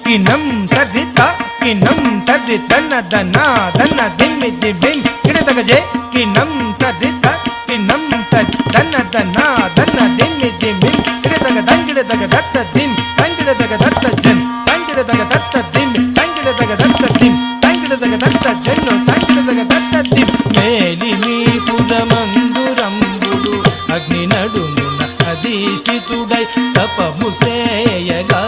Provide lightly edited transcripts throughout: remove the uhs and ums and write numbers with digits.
కినం తదిత కినం తది తన దన దన దిమ్మి దిమ్మిం కిడతగ జే కినం తదిత కినం తది తన దన దన దిమ్మి దిమ్మిం కిడతగ దంగిడతగ దత్త దిమ్ దంగిడతగ దత్త జన్ దంగిడతగ దత్త దిమ్ దంగిడతగ దత్త దిమ్ దంగిడతగ దత్త జన్ను దంగిడతగ దత్త దిమ్ మేలిమి పురమందురంబుడు అగ్ని నడుమున అధిష్ఠితుడై తపము సేయగా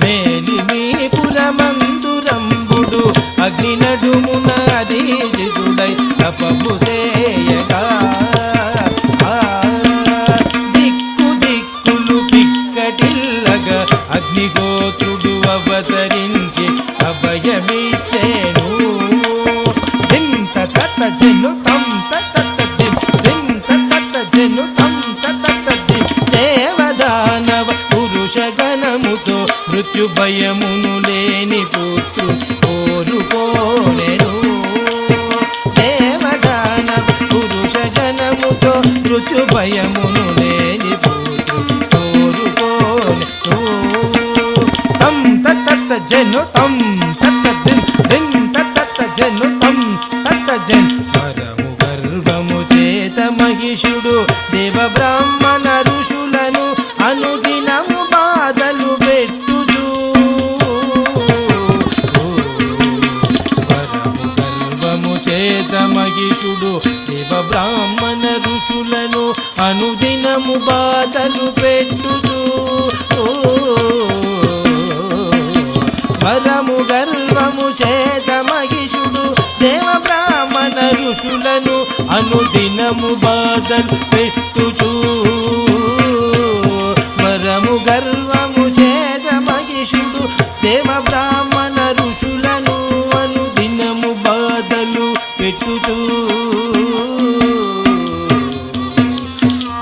మేలిమి పురమందురంబుడు అగ్ని నడుమున అధిష్ఠితుడై తపము సేయగా దిక్కు దిక్కులు పిక్కటిల్లగా అగ్నిగోత్రుడు అవతరించి అభయమిచ్చేను దింత తత జను తం తత దిం దింత తత జను తం తత దిం దేవదానవ పురుష గణముతో మృత్యు భయమును లేని పుత్రు కోరుకోలేను దేవదానవ పురుష గణముతో మృత్యు భయమును లేని పుత్రు కోరుకోలేను తం తత జను తం తత దిం దిం తత జను తం తత జన్ పరము గర్వము చేత మహిషుడు దేవ బ్రాహ్మణ ఋషులను అనుదినము బాధలు పెట్టుచు పరము గర్వము చేత మహిషుడు దేవ బ్రాహ్మణ ఋషులను అనుదినము బాధలు పెట్టుచు వరము గర్వము చేత మహిషుడు దేవ బ్రాహ్మణ ఋషులను అనుదినము బాధలు పెట్టుచు వరము గర్వము చేత మహిషుడు దేవ బ్రాహ్మణ ఋషులను అనుదినము బాధలు పెట్టుచు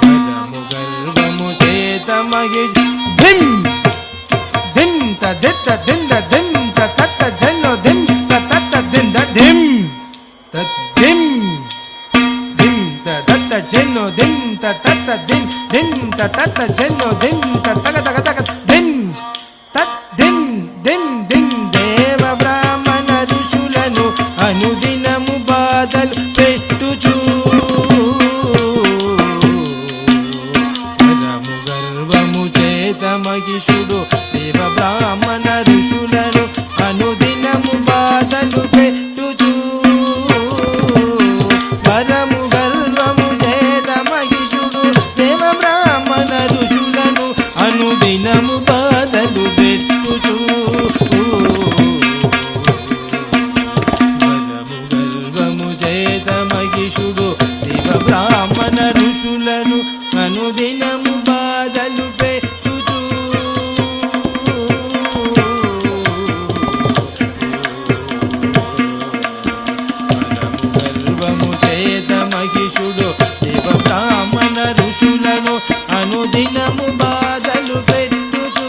వరము గర్వము చేత మహిషుడు ధిం ధిం తదిత దింద ధిం తత జన్ను ధిం తత దింద ధిం తద్ధిం ధిం తత జన్ను ధిం తత ధిం ధిం తత జన్ను ధిం తగ తగ తగ ధిం తద్ధిం ధిం ధిం దేవ బ్రాహ్మణ ఋషులను అనుదినము బాధలు పెట్టుచు వరము గర్వము చేత మహిషుడు దేవ బ్రాహ్మణ ఋషులను అనుదినము బాధలు పెట్టుచు వరము గర్వము చేత మహిషుడు దేవ బ్రాహ్మణ ఋషులను అనుదినము బాధలు పెట్టుచు వరము గర్వము చేత మహిషుడు దేవ బ్రాహ్మణ ఋషులను అనుదినము బాధలు పెట్టుచు గర్వము చేత మహిషుడు దేవ బ్రాహ్మణ ఋషులను అనుదినము బాధలు పెట్టుచు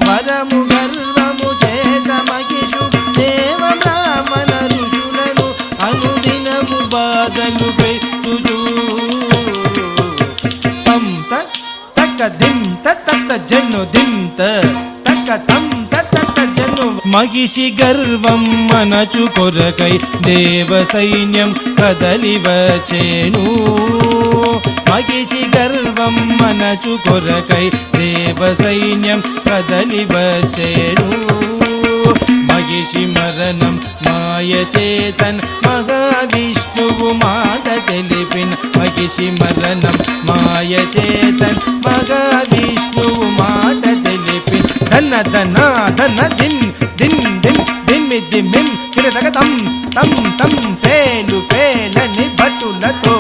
వరము గర్వము చేత మహిషుడు దేవ బ్రాహ్మణ ఋషులను అనుదినము బాధలు పెట్టుచు తం తక దిం తత జన్ను దిం తక తం తత జన్ను మహిషి గర్వం మనచు కొరకై దేవ సైన్యం కదలి వచ్చేను మహిషి గర్వం మనచు కొరకై దేవ సైన్యం కదలి వచ్చేను మహిషి మరణం మాయ చేతన్ మహావిష్ణువు మాట తెలిపిన మహిషి మరణం మాయ చేతన్ మహావిష్ణువు మాట తెలిపిన ధన ధన ధన దిన్ దిన్ దిన్ దిమ్మి దిమ్మిం కిరతగ తం తం తం పేలు పేలని భటులతో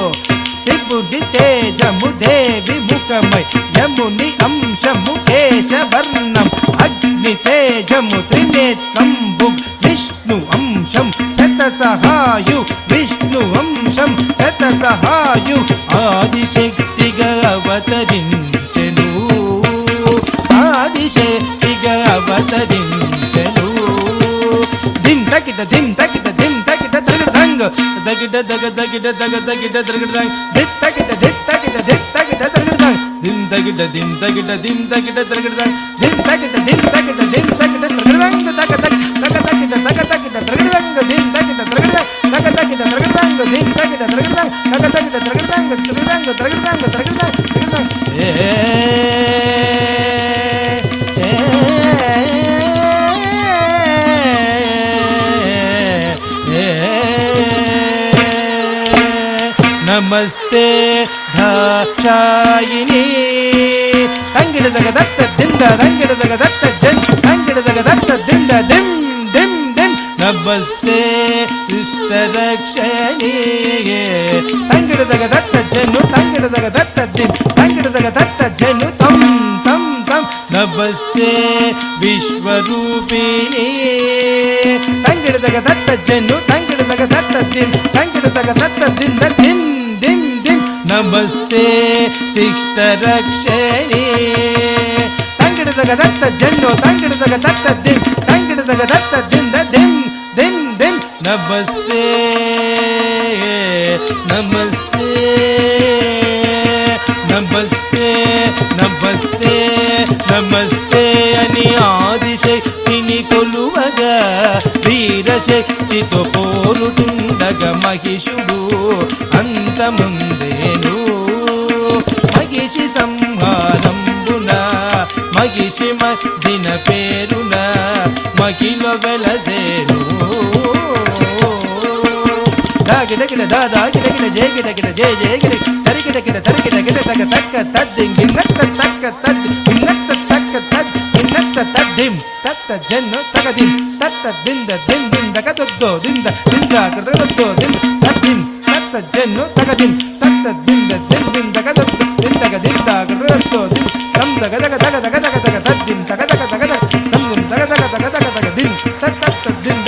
శివుడి తేజము దేవి ముఖమై యముని అంశము కేశవర్ణం అగ్ని తేజము త్రినేత్రంబు విష్ణు అంశం శతసహాయు విష్ణు అంశం శతసహాయు ఆదిశక్తిగా అవతరించెను ఆదిశక్తిగా అవతరించెను దిం తకిట దిం తకిట దిం తకిట తగడంగ తగిట దగ తగిట దగ తగిట తగడంగ దిత్ తకిట తగిట తగడంగ దిం తగ ತಗಿಡ ದಿಂ ತಗಿಡ ದಿಂ ತಗಿಡ ತರಗಿಡ ದಿಂ ತಗಿಡ ದಿಂ ತಗಿಡ ದಿಂ ತಗಿಡ ತರಗಿಡಂಗ ತಗ ತಗ ತಗ ತಗಿಡ ತಗ ತಗಿಡ ತರಗಿಡಂಗ ದಿಂ ತಗಿಡ ತರಗಿಡ ತಗ ತಗಿಡ ತರಗಿಡಂಗ ದಿಂ ತಗಿಡ ತರಗಿಡಂಗ ತಗ ತಗಿಡ ತರಗಿಡಂಗ ತರಗಿಡಂಗ ತರಗಿಡಂಗ ತರಗಿಡಂಗ ನಮಸ್ತೆ ದಾಕ್ಷಾಯಿನಿ ತಂಗಿಡದಗ ದತ್ತ ದಿಂದ ತಂಗಿಡದಗ ದತ್ತ ಜನ್ ತಂಗಿಡದಗ ದತ್ತ ದಿಂದ ದಿಂ ದಿಂ ದಿಂ ನಮಸ್ತೆ ಶಿಷ್ಟರಕ್ಷಣಿ ತಂಗಿಡದಗ ದತ್ತ ಜನ್ನು ತಂಗಿಡದಗ ದತ್ತ ದಿಂ ತಂಗಿಡದಗ ದತ್ತ ಜನ್ನು ತಂ ತಂ ತಂ ನಮಸ್ತೆ ವಿಶ್ವರೂಪಿಣಿ ತಂಗಿಡದಗ ದತ್ತ ಜನ್ನು ತಂಗಿಡದಗ ದತ್ತ ದಿಂ ತಂಗಿಡದಗ ದತ್ತ ದಿಂದ ದಿಂ ದಿಂ ದಿಂ ನಮಸ್ತೆ ಶಿಷ್ಟರಕ್ಷಣಿ ತಂಗಿಡದಗ ದತ್ತ ಜನ್ನು ತಂಗಿಡದಗ ದತ್ತ ದಿಂ ತಂಗಿಡದಗ ದತ್ತ ದಿಂದ ದಿಂ ದಿಂ ದಿಂ ನಮಸ್ತೆ ನಮಸ್ತೆ ನಮಸ್ತೆ ನಮಸ್ತೆ ನಮಸ್ತೆ అని ఆదిశక్తిని కొలువగ వీరశక్తితో పోరుతుండగ మహిషుడు అంతముందేను మహిషి సంహారంబున మహిషి మదిన పేరున మహిళ వెలసేను గిడగిడ దాదా గిడగిడ జే గిడగిడ జే జే గిడ తరిగిడగిడ తరిగిడ గిడ తగ తక్క తద్దింగిన్నత్త తక్క తద్దిన్నత్త తక్క తద్దిన్నత్త తద్దిం తత్త జన్ను తగదిం తత్త దింద దిం దిం దగదొద్దో దింద దింద గదొద్దో దిం తద్దిం తత్త జన్ను తగదిం తత్త దింద దిం దిం దగదొద్దో దిందగ దింద గదొద్దో దిం తం దగ దగ దగ దగ దగ దగ తద్దిం దగ దగ దగ దగ తం దిం దగ దగ దగ దగ దగ దిం తత్త దింద